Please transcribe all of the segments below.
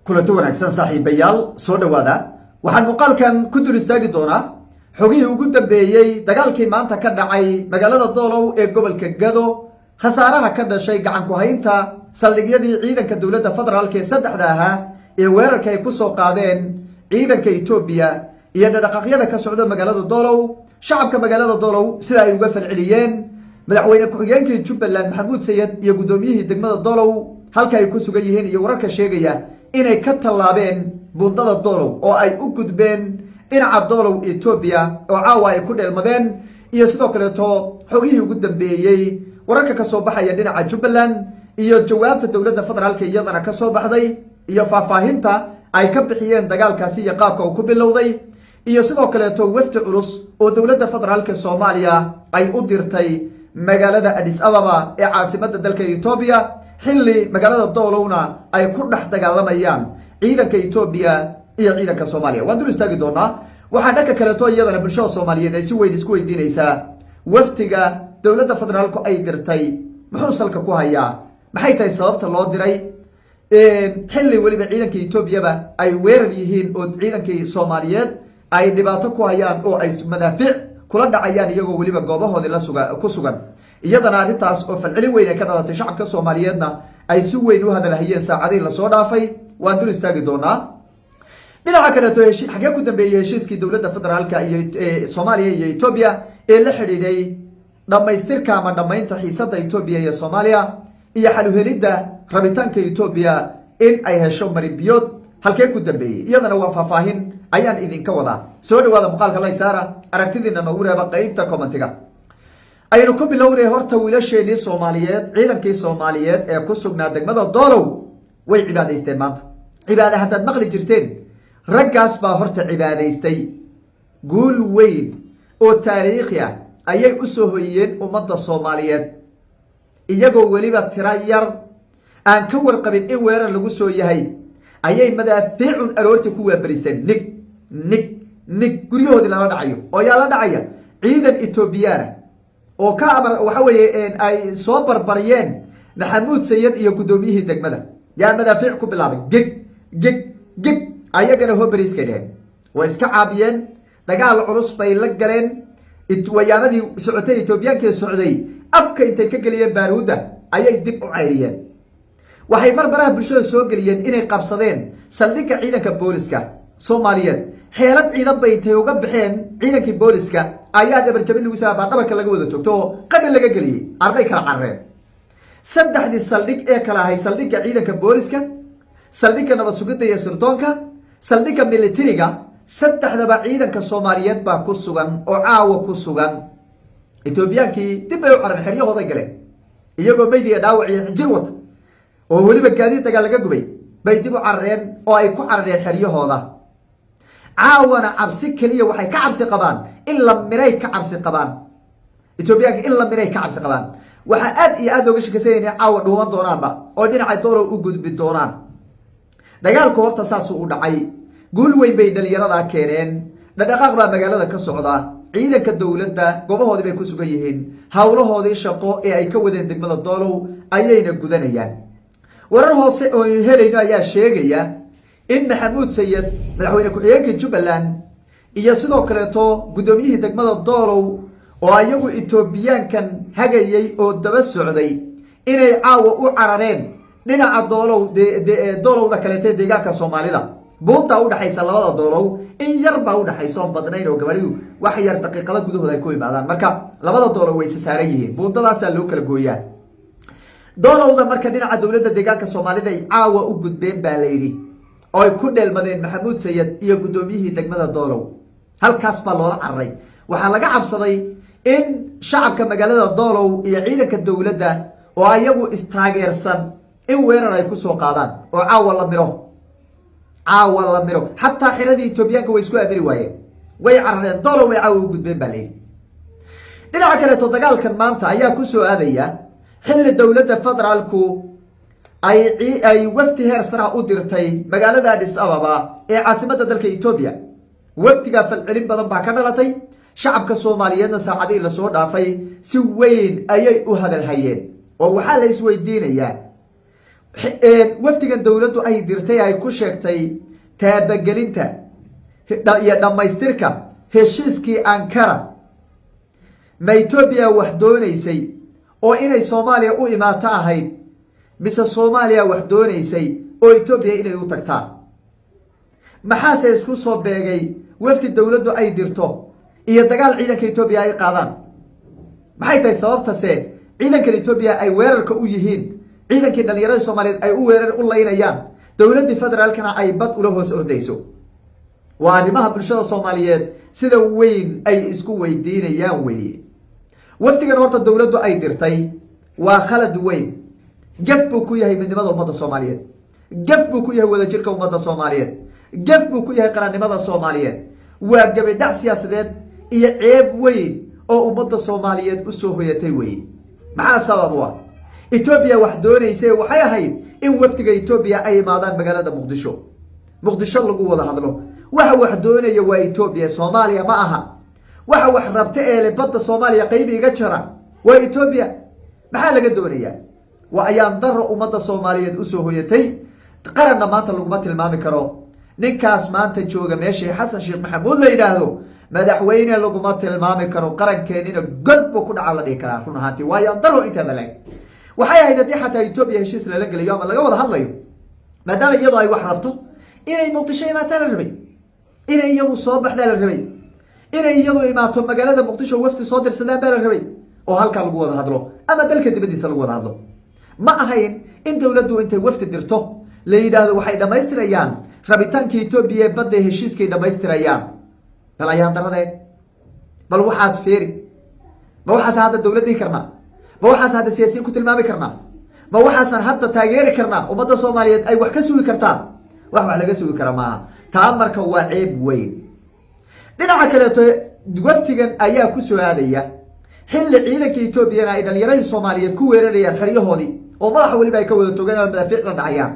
kulanti wanaagsan saaxiibayaal soo dhawaada waxaan muuqaalkan ku dul istaagi doonaa xogihii ugu dambeeyey dagaalkii maanta ka dhacay magaalada doolow ee gobolka gado khasaaraha ka dhashay gacan ku haynta saldhigyadii ciidanka dowladda federaalk ee saddexda ahaa ee weerarka ay ku soo qaadeen ciidanka Itoobiya iyo dhaqdhaqaaqyada ka socda magaalada doolow shacabka magaalada doolow sida ay uga falceliyeen madaxweyne ku-xigeenkii Jubbaland Maxamuud Sayid iyo gudoomiyihii degmada doolow halka ay ku sugan yihiin iyo wararka sheegaya inay ka tallaabeen buundada doolow oo ay u gudbeen dhinaca doolow Itoobiya oo caawa ay ku dheelmadeen iyo sidoo kale xogihii ugu dambeeyey wararka ka soo baxaya dhinaca Jubbaland iyo jawaabta dowladda federaalka iyadana ka soo baxday iyo faahfaahinta ay ka bixiyeen dagaalkaasi iyo qaabka uu ku bilowday iyo sidoo kale wafdi culus oo dowladda federaalka Soomaaliya ay u dirtay magaalada Addis Ababa ee caasimadda dalka Itoobiya xilli magaalada doolowna ay ku dhex dagaalamayaan ciidanka Itoobiya iyo ciidanka Soomaaliya waan dul istaagi doonaa waxaan dhanka kale iyadana bulshada Soomaaliyeed ay si weyn isku weydiinaysaa waftiga dowladda federaalku ay dirtay muxuu salka ku hayaa maxay tahay sababta loo diray xilli waliba ciidanka Itoobiyaba ay weerar yihiin oo ciidankii Soomaaliyeed ay dhibaato ku hayaan oo ay madaafiic kula dhacayaan iyagoo waliba goobahoodii ku sugan iyadana arrintaas oo falcelin weyn ay ka dhalatay shacabka Soomaaliyeedna ay si weyn u hadalhayeen saacadihii la soo dhaafay waan dul istaagi doonaa dhinaca kale xagee ku dambeeyay heshiiskii dowladda federaalka iyo Soomaaliya iyo Itoobiya ee la xidhiidhay dhamaystirka ama dhamaynta xiisadda Itoobiya iyo Soomaaliya iyo xal u helidda rabitaanka Itoobiya in ay hesho maribiyood halkee ku dambeeyay iyadana waa faahfaahin ayaan idinka wadaa soo dhawaada muuqaalka like saara aragtidiina noogu reeba qaybta commentiga aynu ku bilownay horta wiilasheenii Soomaaliyeed ciidankii Soomaaliyeed ee ku sugnaa degmada doolow way cibaadaysteen maanta cibaada haddaad maqli jirteen raggaas baa horta cibaadaystay guul weyn oo taariikhi ah ayay u soo hoyeen ummadda Soomaaliyeed iyagoo waliba tira yar aan ka warqabin in weerar lagu soo yahay ayay madaafiicun aroortii ku waabaristeen nig guryahoodii lala dhacayo oo yaa la dhacaya ciidan Itoobiyaan oo ka waxa weeye ay soo barbariyeen Maxamuud Sayid iyo gudoomiyihii degmada yaa madaafiic ku bilaabay gig ayagana hobariiska dheen way iska caabiyeen dagaal culus bay la galeen wayaanadii socotay Itoobiyaanka socday afka intay ka galiyeen baaruuda ayay dib u cayriyeen waxay barbaraha bulshada soo galiyeen inay qabsadeen saldhigga ciidanka booliska Soomaaliyeed xeelad ciidan bay intay uga baxeen ciidankii booliska ayaa dhabar jabin lagu saabaa dhabarka laga wada joogto qadin laga galiyay arbay kala carreen saddexdii saldhig ee kala hay saldhigga ciidanka booliska saldhigga nabad sugidda iyo sirdoonka saldhigga militariga saddexdaba ciidanka Soomaaliyeed baa ku sugan oo caawa ku sugan Itoobiyaankii dib ay u carreen xeryahooda galeen iyagoo meydii dhaawac iyo xinjir wata oo waliba gaadiid dagaal laga gubay bay dib u carreen oo ay ku carreen xeryahooda caawana cabsi kaliya waxay ka cabsi qabaan in la miray ka cabsi qabaan Itoobiyaanka in la miray ka cabsi qabaan waxa aad iyo aad looga shakaysanayay caawa dhuuman doonaanba oo dhinaca doolow u gudbi doonaan dagaalku horta saas u dhacay guul weyn bay dhalinyarada keeneen dhaqdhaqaaq baa magaalada ka socda ciidanka dowladda goobahoodii bay ku sugan yihiin hawlahoodii shaqo ee ay ka wadeen degmada doolow ayayna gudanayaan warar hoose oo helayno ayaa sheegaya in Maxamuud Sayid madaxweyne ku-xigeenka Jubbaland iyo sidoo kale gudoomiyihii degmada doolow oo ayagu Itoobiyaankan hagayay oo daba socday inay caawa u carareen dhinaca doolow doolowda kale deegaanka Soomaalida buunta u dhaxaysa labada doolow in yar baa u dhaxayso badnayn oo gabadhidu wax yar daqiiqada gudahooda ay ku imaadaan marka labada doolow way saaran yihiin buuntadaas loo kala gooyaa doolowda marka dhinaca dowladda deegaanka Soomaalida ay caawa u gudbeen baa la yiri oo ay ku dheelmadeen Maxamuud Sayid iyo gudoomiyihii degmada doolow halkaas baa loola carray waxaa laga cabsaday in shacabka magaalada doolow iyo ciidanka dowladda oo ayagu istaageersan in weerar ay ku soo qaadaan oo caawa la miro xataa xiradii Itoobiyaanka way isku amiri waayeen way carreen doolow way caawa u gudbeen baa la yiri dhinaca kale dagaalkan maanta ayaa ku soo aadaya xilli dowladda federaalku ay wafdi heer sare u dirtay magaalada Addis Ababa ee caasimadda dalka Itoobiya wafdiga falcelin badan baa ka dhalatay shacabka Soomaaliyeedna saacadii la soo dhaafay si weyn ayay u hadalhayeen oo waxaa la isweydiinayaa wafdigan dowladdu ay dirtay ay ku sheegtay taabagelinta iyo dhammaystirka heshiiskii ankara ma etoobiya wax doonaysay oo inay soomaaliya u imaato ahayd mise soomaaliya wax doonaysay oo etoobiya inay u tagtaan maxaase isku soo beegay wafdi dowladdu ay dirto iyo dagaal ciidanka etoobiya ay qaadaan maxay tahay sababtase ciidankan etoobiya ay weerarka u yihiin ciidankii dhalinyarada soomaaliyeed ay u laynayaan dowladdii federaalkana ay bad ula hoos ordayso waa arrimaha bulshada soomaaliyeed sida weyn ay isku weydiinayaan weeye wafdigan horta dowladdu ay dirtay waa khalad weyn gaf buu ku yahay midnimada ummadda soomaaliyeed gaf buu ku yahay wadajirka ummadda soomaaliyeed gaf buu ku yahay qarannimada soomaaliyeed waa gabidhac siyaasadeed iyo ceeb weyn oo ummadda soomaaliyeed usoo hoyatay weye maxaa sabab u ah etoobiya wax doonayse waxay ahayd in wafdiga etoobiya ay imaadaan magaalada muqdisho lagu wada hadlo waxa wax doonaya waa etoobiya soomaaliya ma aha waxa wax rabta eele badda soomaaliya qayb iga jara waa etoobiya maxaa laga doonayaa waa ayaan daro ummadda soomaaliyeed usoo hoyatay qaranna maanta laguma tilmaami karo ninkaas maanta jooga meeshii xasan sheekh maxamuud la yidhaahdo madaxweyne laguma tilmaami karo qarankeenina god buu ku dhaca la dhihi karaa run ahaantii waa ayaan daro inteeda leg waxay ahayd haddii xataa etoobiya heshiis lala gelayo ama laga wada hadlayo maadaama iyadoo ay wax rabto inay muqdisho imaataa la rabay inay iyadu soo baxdaa la rabay inay iyadu imaato magaalada muqdisho wafdi soo dirsadaan baa la rabay oo halkaa lagu wada hadlo ama dalka dibaddiisa lagu wada hadlo ma ahayn in dowladdu intay wafdi dirto la yidhaahdo waxay dhammaystirayaan rabitaankii etoobiya ee badda heshiiskay dhammaystirayaan bal ayaan daradeed bal waxaas feeri ma waxaas hadda dowlad dhihi karnaa ma waxaas hadda siyaasiyiin ku tilmaami karnaa ma waxaasaan hadda taageeri karnaa ummadda soomaaliyeed ay wax ka sugi kartaa wax laga sugi kara maaha taa marka waa ceeb weyn dhinaca kaleeto waftigan ayaa ku soo aadaya xilli ciidanka etoobiyana ay dhalinyaradii soomaaliyeed ku weerarayaan xeryahoodii oo madaxa weliba ay ka wada togaan oo madaafiic la dhacayaan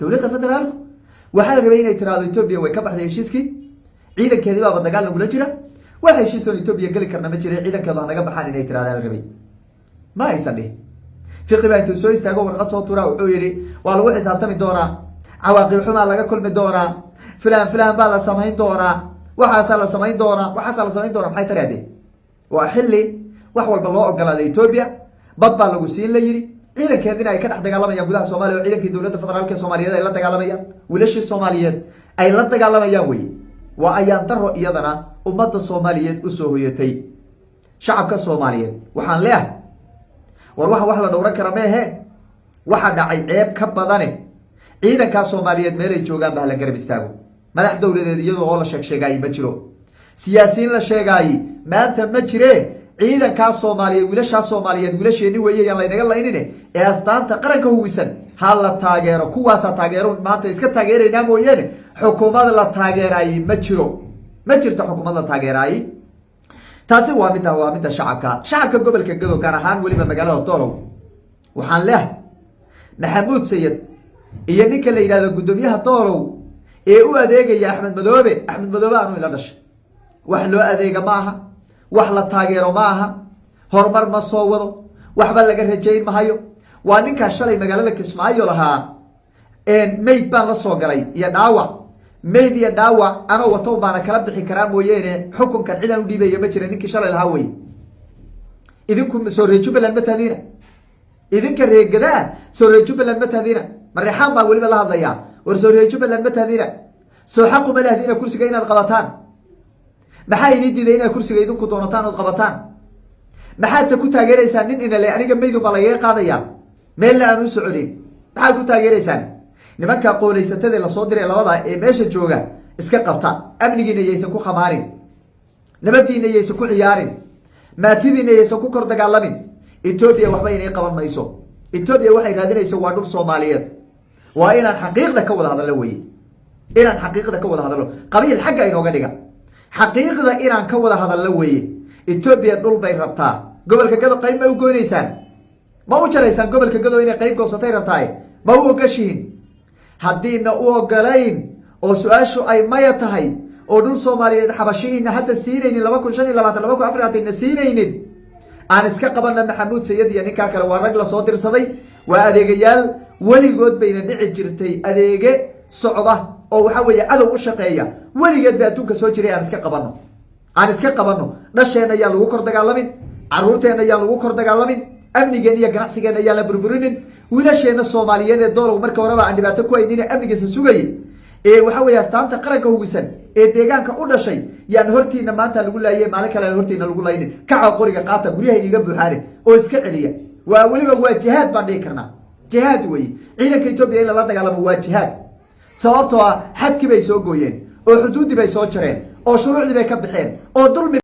dowladda federaalku waxaa la rabay inay tiraahdo etoobiya way ka baxday heshiiskii ciidankeedii baaba dagaal nagula jira wax heshiis oon etoobiya geli karna ma jira ciidankeedu ha naga baxaan inay tirahdaa la rabay ma aysan dhihin fiqi baa intuu soo istaago warqad soo turaa wuxuu yidhi waa lagu xisaabtami doonaa cawaaqib xumaa laga kulmi doonaa filaan baa la samayn doonaa waxaasaa la samayn doonaa maxay tarahdeen waa xilli wax walba loo ogolaaday etoobiya bad baa lagu siin la yidhi ciidankeedina ay ka dhex dagaalamayaan gudaha soomaliya oo ciidankii dowladda federaalk ee soomaaliyeed ay la dagaalamayaan wiilashii soomaaliyeed ay la dagaalamayaan weye waa ayaan daro iyadana ummadda soomaaliyeed usoo hoyatay shacabka soomaaliyeed waxaan leeahay war waxa wax la dhowran kara meehe waxa dhacay ceeb ka badane ciidankaa soomaaliyeed meelay joogaan ba hala garab istaago madax dowladeed iyadoo oo la sheegaaye ma jiro siyaasiyiin la sheegaaye maanta ma jire ciidankaa soomaaliyeed wiilashaa soomaaliyeed wiilasheeni weeye yaan laynaga laynine ee astaanta qaranka huwisan ha la taageero kuwaasaa taageero maanta iska taageeraynaa mooyeene xukuumad la taageeraaye ma jirto xukuumad la taageeraaye taasi waa midda shacabka gobolka gado gaar ahaan weliba magaalada doolow waxaan leehay maxamuud sayid iyo ninka la yidhahdo guddoomiyaha doolow ee u adeegaya axmed madoobe aanu ila dhashay wax loo adeega ma aha wax la taageero ma aha horumar ma soo wado waxba laga rajayn mahayo waa ninkaas shalay magaalada kismaayo lahaa mayd baan la soo galay iyo dhaawac mayd iyo dhaawac anoo wato baana kala bixi karaa mooyeene xukunkan cidaan u dhiibaya ma jira ninkii shalay lahaa wey idinku soo reer jubbaland ma tahdiina idinka reegadaa soo reer jubbaland ma tahdiina mareexaan baan weliba la hadlayaa war soo reer jubbaland ma tahdiina soo xaquma lahdiina kursiga inaad qabataan maxaa inii diiday inaad kursiga idinku doonataan ood qabataan maxaadse ku taageeraysaan nin inale aniga maydun baa lagaga qaadaya meelna aan u soconin maxaad ku taageeraysaan nimanka qoolaysatadee lasoo diray labada ee meesha jooga iska qabta amnigiina yaysan ku khamaarin nabadiina yaysan ku ciyaarin maatidiina yaysan ku kor dagaalamin etoobiya waxba inay qaban mayso etoobiya waxay raadinaysa waa dhul soomaaliyeed waa inaan xaqiiqda ka wada hadallo weye inaan xaqiiqda ka wada hadallo qabiil xagga inooga dhiga xaqiiqda inaan ka wada hadallo weeye etoobiya dhul bay rabtaa gobolka gado qayb ma u goynaysaan ma u jaraysaan gobolka gado inay qayb goosatay rabtaaye ma u ogashihin haddiina u ogolayn oo su-aashu ay maya tahay oo dhul soomaaliyeed xabashihiina hadda siinaynin 2025 siinaynin aan iska qabana maxamuud sayid iyo ninkaa kale waa rag lasoo dirsaday waa adeegayaal weligood bayna dhici jirtay adeege socda oo waxa weeye cadow u shaqeeya weligeed baa adduunka soo jiray aan iska qabanno dhasheena ayaa lagu kor dagaalamin caruurteena ayaa lagu kor dagaalamin amnigeena iyo ganacsigeena ayaa la burburinin wiilasheena Soomaaliyeed ee doolow marka horeba aan dhibaato ku haynin amnigiisa sugayay waxa weeye astaanta qaranka hubisan ee deegaanka u dhashay yaan hortiina maanta lagu laayay maalin kale hortiina lagu laayay kaca qoriga qaata guryaha iniga buuxaare oo iska celiya waliba waa jihaad baan dhihi karnaa jihaad weeye ciidanka Itoobiya in la dagaalamo waa jihaad sababtoo ah xadkii bay soo gooyeen oo xuduudii bay soo jareen oo shuruucdii bay ka bixeen oo dulmi